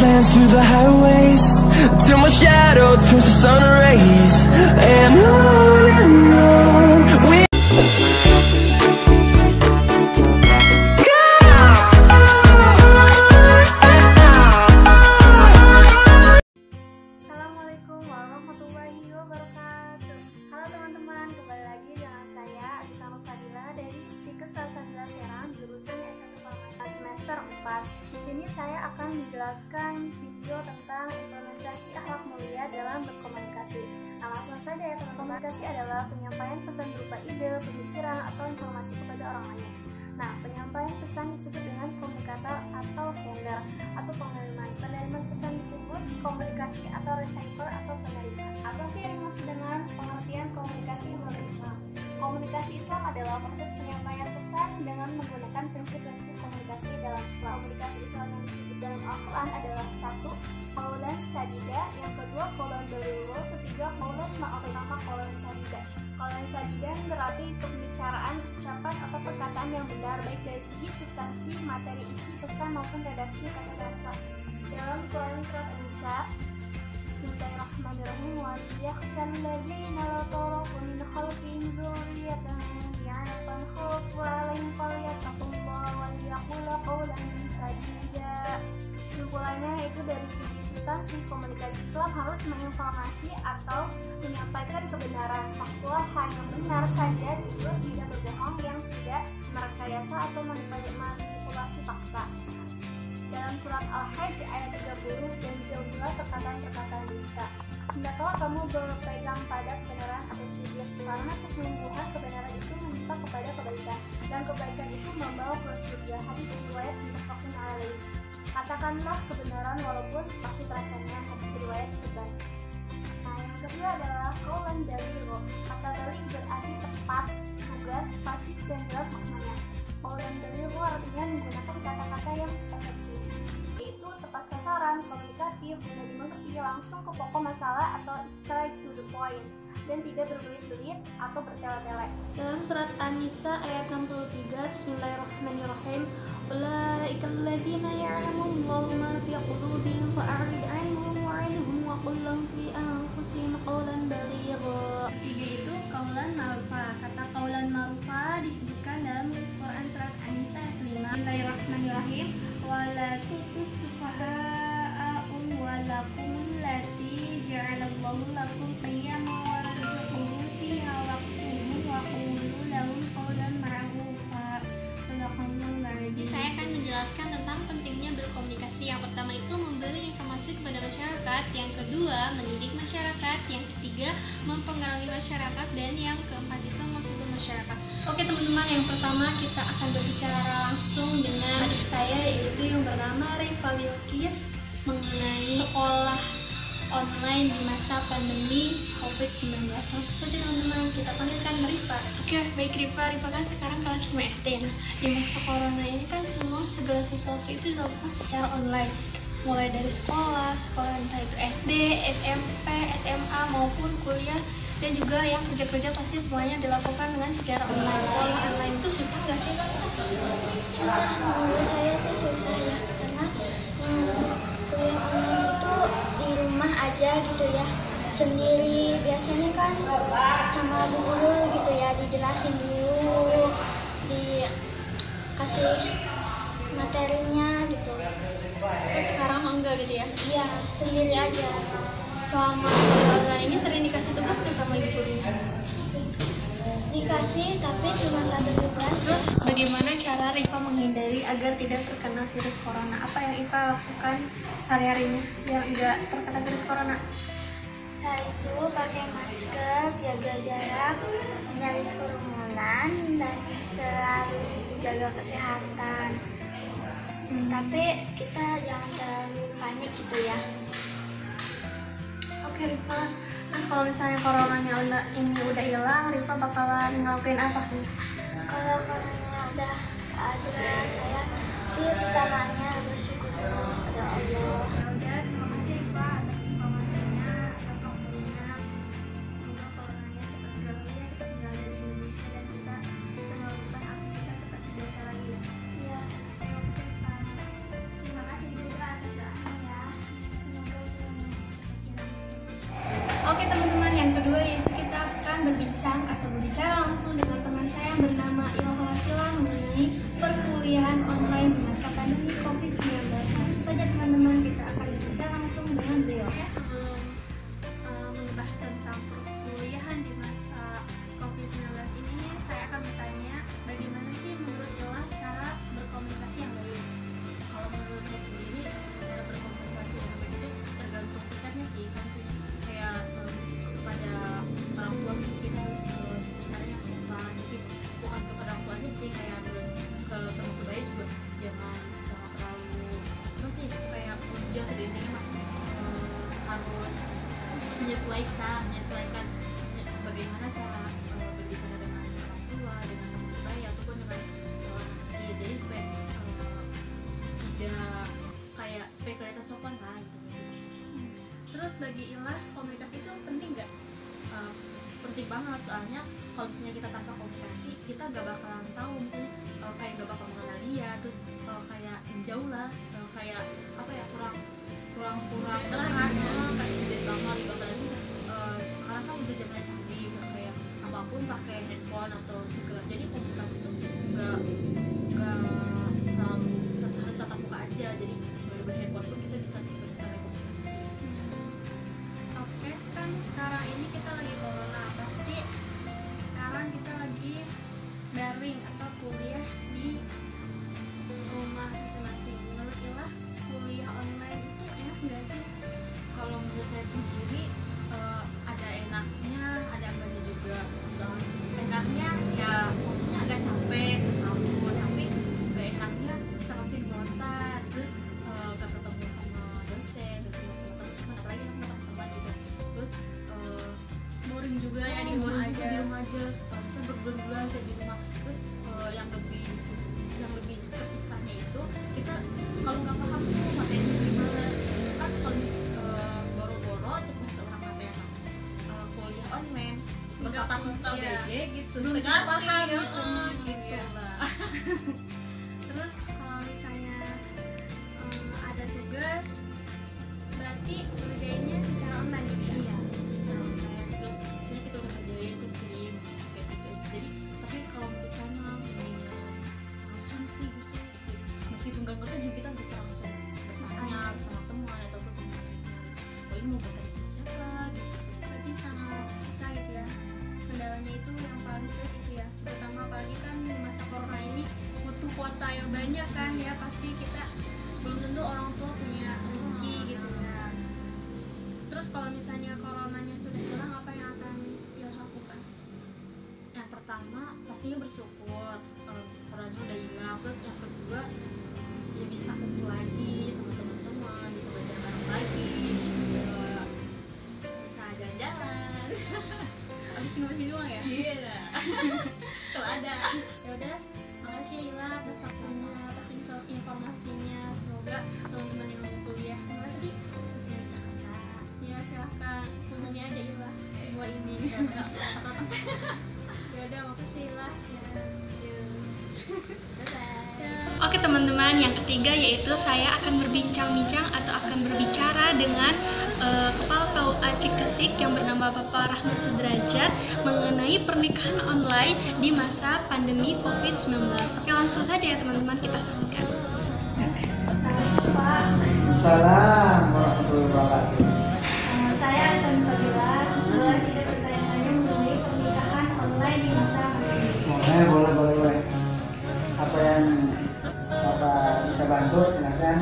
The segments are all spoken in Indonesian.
wastelands through the highways, till my shadow turns to sun rays. And on we Assalamualaikum warahmatullahi wabarakatuh. Halo teman-teman, kembali lagi dengan saya Adita Fadila dari Istikes Salsabila Serang, jurusan S1 Farmasi semester 4. Di sini saya akan menjelaskan video tentang implementasi akhlak mulia dalam berkomunikasi. Nah, langsung saja ya teman-teman. Komunikasi adalah penyampaian pesan berupa ide, pemikiran, atau informasi kepada orang lain. Nah, penyampaian pesan disebut dengan komunikator atau sender atau pengiriman. Penerimaan pesan disebut komunikasi atau receiver atau penerima. Apa sih yang dimaksud dengan pengertian komunikasi menurut Islam? Komunikasi Islam adalah proses penyampaian pesan dengan menggunakan prinsip-prinsip komunikasi dalam Islam. Komunikasi Islam yang disebut dalam Al-Quran adalah 1. Qaulan sadida, yang kedua qaulan baligh, ketiga qaulan ma'rufah, qaulan sadida. Qaulan sadida berarti pembicaraan, ucapan atau perkataan yang benar baik dari segi substansi, materi isi pesan maupun redaksi kata dasar. Dalam Quran surat An-Nisa, Bismillahirrahmanirrahim, wa yakhshal ladzina la taraku min khalfihim dzurriyyatan dha'afan khafu 'alaihim falyattaqullaha wal yaqulu qawlan sadida. Kesimpulannya itu dari segi substansi, komunikasi Islam harus menginformasi atau menyampaikan kebenaran, faktual, hal yang benar saja, jujur, tidak berbohong, yang tidak merekayasa atau manipulasi fakta. Dalam surat Al-Hajj ayat 30, dan jauhilah perkataan-perkataan dusta. Hendaklah kamu berpegang pada kebenaran atau syirik, karena kesungguhan kebenaran itu menimpa kepada kebaikan, dan kebaikan itu membawa ke surga. Hadis riwayat muttafaqun alaih. Katakanlah kebenaran walaupun pahit rasanya. Hadis riwayat Bukhari. Nah, yang kedua adalah qaulan baligh. Kata baligh berarti tepat, tugas, fasih, dan jelas maknanya. Qaulan baligh artinya menggunakan kata-kata yang efektif, yaitu tepat sasaran, komunikatif, mudah dimengerti, langsung ke pokok masalah atau straight to the point, dan tidak berbelit-belit atau bertele-tele. Dalam surat An-Nisa ayat 63, Bismillahirrahmanirrahim, ulaikal ladzina ya'lamullahu ma fi qulubihim fa'rid 'anhum wa'idhum wa qul lahum fi anfusihim qawlan baligha. Tiga itu qaulan ma'rufah. Kata qaulan ma'rufah disebutkan dalam Quran surat An-Nisa ayat 5. Bismillahirrahmanirrahim, wala tutus sufaha'a walakum lati ja'alallahu lakum qiyaman warzuquhum fiha waqsuhum wa qulu lahum qawlan ma'rufa. Sadaqallahu alazim. Saya akan menjelaskan tentang pentingnya berkomunikasi. Yang pertama itu memberi informasi kepada masyarakat, yang kedua mendidik masyarakat, yang ketiga mempengaruhi masyarakat, dan yang keempat itu menghibur masyarakat. Oke teman-teman, yang pertama kita akan berbicara langsung dengan adik saya, yaitu yang bernama Rifa Bilqis, mengenai sekolah online di masa pandemi COVID-19. Langsung saja teman-teman, kita panggilkan Rifa. Oke, baik Rifa kan sekarang kelas 5 SD. Nah, di masa corona ini kan segala sesuatu itu dilakukan secara online. Mulai dari sekolah entah itu SD, SMP, SMA maupun kuliah, dan juga yang kerja-kerja pasti semuanya dilakukan dengan secara online. Sekolah online itu susah nggak sih? Susah, menurut saya sih susah ya, karena kuliah online itu di rumah aja gitu ya, sendiri. Biasanya kan sama bu guru gitu ya, dijelasin dulu, dikasih materinya gitu. Terus sekarang enggak gitu ya? Iya, sendiri aja. Selama corona ini sering dikasih tugas nggak sama ibu gurunya? Dikasih, tapi cuma satu tugas. Terus bagaimana cara Rifa menghindari agar tidak terkena virus corona? Apa yang Rifa lakukan sehari-harinya biar tidak terkena virus corona? Yaitu pakai masker, jaga jarak, hindari kerumunan, dan selalu jaga kesehatan. Tapi kita jangan terlalu panik gitu ya. Oke Rifa, terus kalau misalnya coronanya ini udah hilang, Rifa bakalan ngelakuin apa? Kalau coronanya udah ada, saya sih pertamanya bersyukur kepada Allah. Udah, terima kasih Rifa atas informasinya, atas waktunya. Semoga coronanya cepat berlalu, cepat tinggal dari Indonesia, dan kita bisa melakukan aktivitas seperti biasa lagi ya. Iya. Terima kasih Rifa. Terima kasih juga atas doanya ya. berbincang atau berbicara langsung dengan teman saya yang bernama Ilham Wasila mengenai perkuliahan online di masa pandemi COVID-19. Langsung saja teman-teman, kita akan berbicara langsung dengan beliau. Ya, sebelum membahas tentang perkuliahan di masa COVID-19 ini, saya akan bertanya, bagaimana sih menurut Ila cara berkomunikasi yang baik? Kalau menurut saya sendiri, cara berkomunikasi yang baik itu tergantung tingkatnya sih. Kalau misalnya kayak kepada orang tua, misalnya kita harus bicara yang sopan sih, bukan ke orang tua aja sih, kayak ke teman sebaya juga jangan terlalu apa sih, kayak ujian ke intinya mah harus menyesuaikan bagaimana cara berbicara dengan orang tua, dengan teman sebaya ataupun dengan kecil, jadi supaya tidak kayak supaya kelihatan sopan lah gitu. Terus bagi Ila, komunikasi itu penting nggak? Penting banget, soalnya kalau misalnya kita tanpa komunikasi kita gak bakalan tahu, misalnya kayak gak bakal mengenal dia, terus kayak jauh lah, kayak apa ya, kurang dekat, kayak jadi banget gitu. Apalagi sekarang kan udah zamannya canggih, kayak apapun pakai handphone atau segala, jadi komunikasi itu gak selalu harus tatap muka aja, jadi melalui handphone pun kita bisa komunikasi. Oke, kan sekarang ini kita lagi corona, pasti sekarang kita lagi daring atau kuliah di rumah masing-masing. Menurut Ila, kuliah online itu enak nggak sih? Kalau menurut saya sendiri ada enaknya, ada enggaknya juga. Soal enaknya ya maksudnya agak capek ke kampus, tapi gak enaknya bisa ngabisin kuota, terus gak ketemu sama dosen, gak ketemu sama teman-teman, apalagi sama teman-teman gitu. Terus Boring juga ya di boring rumah juga aja. di rumah aja, bisa berbulan-bulan kayak di rumah. Terus yang lebih tersiksanya itu kita kalau nggak paham tuh materinya gimana, kan kalau boro-boro cepat seorang materi kuliah online bertatap-muka Iya. BG gitu, Belum nggak paham ngerti, gitu iya. lah. Terus kalau misalnya ada tugas, berarti ngerjainnya secara online gitu ya? Iya, secara online. Terus misalnya kita udah ngerjain terus kirim kayak gitu aja. Jadi tapi kalau misalnya mendingan langsung sih gitu. Jadi, meskipun nggak ngerti juga kita bisa langsung bertanya bersama teman ataupun sama dosennya. Oh ini mau bertanya sama siapa gitu. Berarti sama susah gitu ya. Kendalanya itu yang paling sulit itu ya, terutama apalagi kan di masa corona ini butuh kuota yang banyak kan ya, pasti kita belum tentu orang tua punya rezeki gitu ya. Terus kalau misalnya coronanya sudah hilang, apa yang akan Ila lakukan? Yang pertama pastinya bersyukur corona udah hilang. Terus yang kedua ya bisa kumpul lagi sama teman-teman, bisa belajar bareng lagi, bisa jalan-jalan. Habis ngebesin doang ya? Iya. Kalau ada. Ya udah, makasih ya Ila atas waktunya, atas informasinya. Semoga teman-teman yang mau kuliah mana tadi Terus yang Jakarta. ya silahkan hubungi aja Ila buat ini. Ya udah, makasih Ila. Oke teman-teman, yang ketiga yaitu saya akan berbincang-bincang atau akan berbicara dengan Kepala KUA Cikesik yang bernama Bapak Rahmat Sudrajat mengenai pernikahan online di masa pandemi COVID-19. Oke, langsung saja ya teman-teman, kita saksikan. Pak, Assalamualaikum warahmatullahi wabarakatuh. saya akan berbicara boleh tidak bertanya-tanya mengenai pernikahan online di masa pandemi. Boleh. Apa yang Bapak bisa bantu, silakan.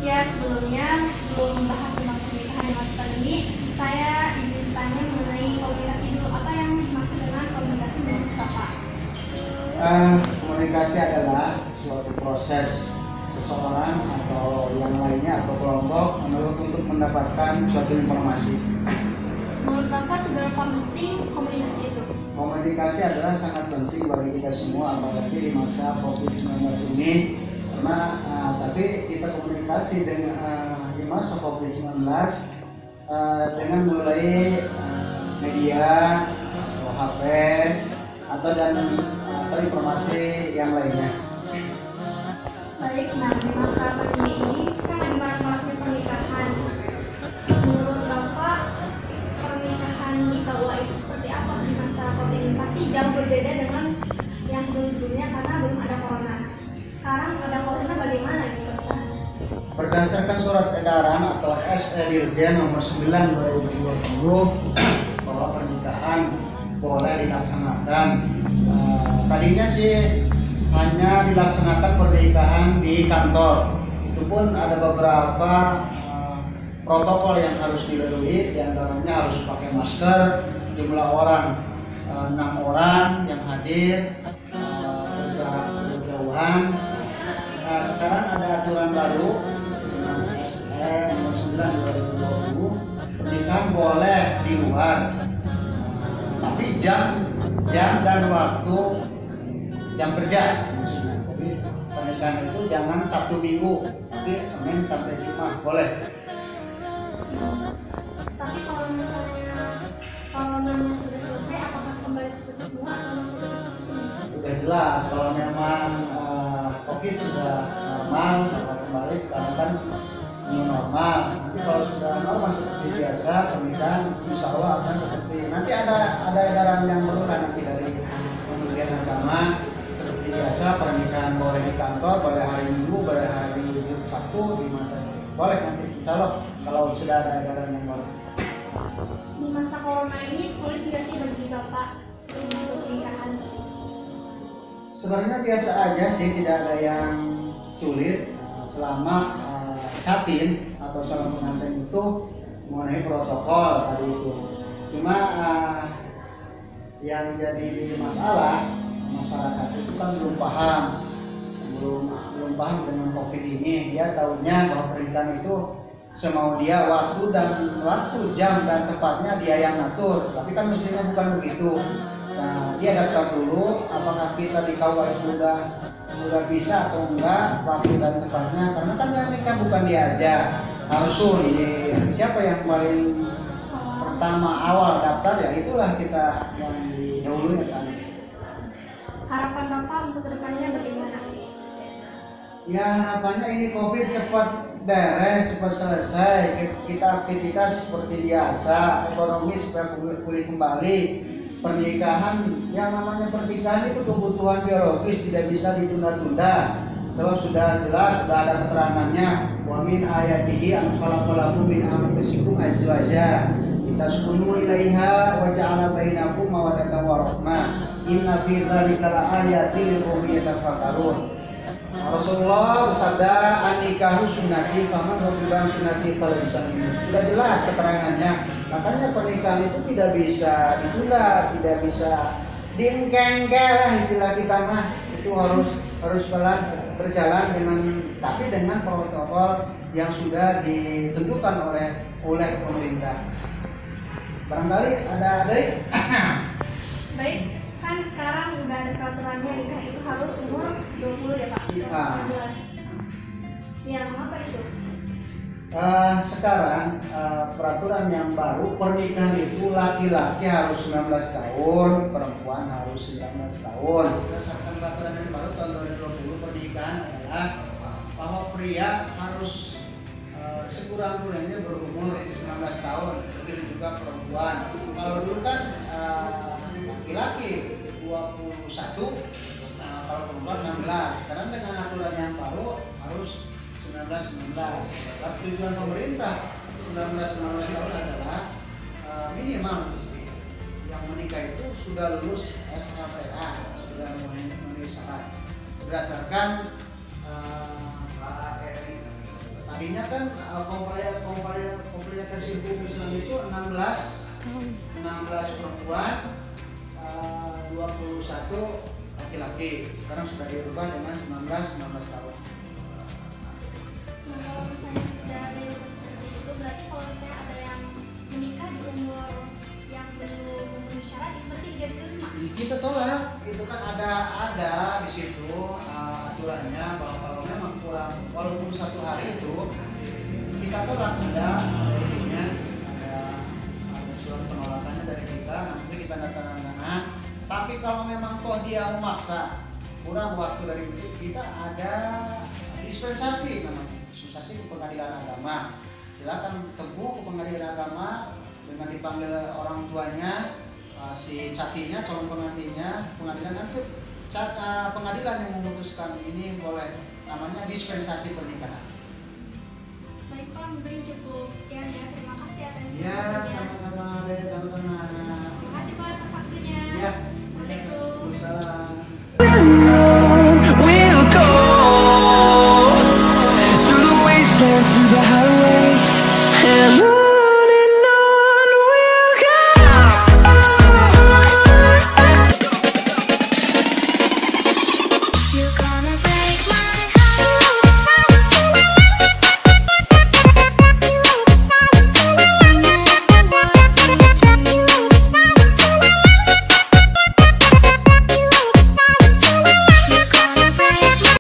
Ya, sebelumnya sebelum membahas tentang pernikahan di masa pandemi, saya izin tanya mengenai komunikasi dulu. Apa yang dimaksud dengan komunikasi menurut Bapak? Komunikasi adalah suatu proses seseorang atau yang lainnya atau kelompok untuk mendapatkan suatu informasi. Menurut Bapak seberapa penting komunikasi itu? Komunikasi adalah sangat penting bagi kita semua, apalagi di masa COVID-19 ini. Karena tapi kita komunikasi dengan di masa COVID-19 dengan mulai media atau HP atau informasi yang lainnya. Baik, nah di masa pandemi ini kan lagi marak-maraknya pernikahan. Menurut Bapak pernikahan di KUA itu seperti apa di masa COVID-19? berdasarkan surat edaran atau SE Dirjen nomor 9 2020 bahwa pernikahan boleh dilaksanakan. Tadinya sih hanya dilaksanakan pernikahan di kantor. Itu pun ada beberapa protokol yang harus dilalui, diantaranya harus pakai masker, jumlah orang 6 orang yang hadir, berjarak berjauhan. Sekarang ada aturan baru SE nomor 9 2020, pernikahan boleh di luar, tapi jam dan waktu jam kerja maksudnya. Jadi pernikahan itu jangan Sabtu Minggu, tapi Senin sampai Jumat boleh. Tapi kalau namanya sudah selesai, apakah kembali seperti semua atau masih tetap seperti ini? Sudah jelas kalau memang COVID sudah normal, kalau kembali sekarang kan new normal. Nanti kalau sudah normal seperti biasa, pernikahan insya Allah akan seperti nanti ada edaran yang baru nanti dari Kementerian Agama. Seperti biasa pernikahan boleh di kantor, boleh hari Minggu, boleh hari Sabtu di masa boleh nanti insya Allah kalau sudah ada edaran yang baru. Di masa corona ini sulit nggak sih bagi Bapak untuk pernikahan? Sebenarnya biasa aja sih, tidak ada yang sulit selama catin atau calon pengantin itu mengenai protokol tadi itu. Cuma yang jadi masalah masyarakat itu kan belum paham dengan COVID ini. Dia tahunya bahwa pernikahan itu semau dia, waktu jam dan tepatnya dia yang ngatur, tapi kan mestinya bukan begitu. Nah, dia daftar dulu apakah kita di KUA sudah bisa atau enggak waktu dan tepatnya, karena kan yang nikah bukan dia aja, harus siapa yang paling pertama awal daftar, ya itulah kita yang didahului kan. Harapan Bapak untuk kedepannya bagaimana? Ya harapannya ini COVID cepat beres, cepat selesai, kita aktivitas seperti biasa, ekonomi supaya pulih kembali. Pernikahan, yang namanya pernikahan itu kebutuhan biologis, tidak bisa ditunda-tunda. Sebab sudah jelas, sudah ada keterangannya. Wa min ayatihi an khalaqalakum min anfusikum azwaja litaskunu ilaiha wa ja'ala bainakum mawaddatan wa rahmah. Inna fi dzalika laayatin liqaumin yatafakkarun. Rasulullah bersabda, an-nikahu sunnati faman ragiba sunnati falaysa minni. Sudah jelas keterangannya. Makanya pernikahan itu tidak bisa ditunda, tidak bisa diengkengkel lah istilah kita mah. Itu harus berjalan dengan protokol yang sudah ditentukan oleh pemerintah. Barangkali ada Baik, kan sekarang udah ada peraturannya nikah itu harus umur 20 ya Pak? Iya. 18. Ya, mengapa itu? Sekarang peraturan yang baru, pernikahan itu laki-laki harus 19 tahun, perempuan harus 19 tahun. Berdasarkan peraturan yang baru tahun 2020, pernikahan adalah bahwa pria harus sekurang-kurangnya berumur 19 tahun, begitu juga perempuan. Kalau dulu kan laki-laki 21, kalau perempuan 16. Sekarang dengan aturan yang baru harus 19. Tujuan pemerintah 19 tahun adalah minimal yang menikah itu sudah lulus SLTA, sudah memenuhi syarat. Berdasarkan tadinya kan komplementasi hukum Islam itu 16 perempuan, 21 laki-laki. Sekarang sudah dirubah dengan 19 tahun. Nah, kalau misalnya sudah ada yang seperti itu, berarti kalau misalnya ada yang menikah di umur yang belum memenuhi syarat, itu berarti dia diterima. Kita tolak, itu kan ada di situ aturannya bahwa kalau memang kurang, walaupun 1 hari itu kita tolak, ada surat penolakannya dari kita, nanti kita tanda-tangan. Tapi kalau memang toh dia memaksa, kurang waktu dari kita, ada dispensasi namanya, dispensasi ke pengadilan agama. Silakan tempuh ke pengadilan agama dengan dipanggil orang tuanya, si catinya, calon pengantinnya, pengadilan nanti pengadilan yang memutuskan ini boleh, namanya dispensasi pernikahan. Sekian.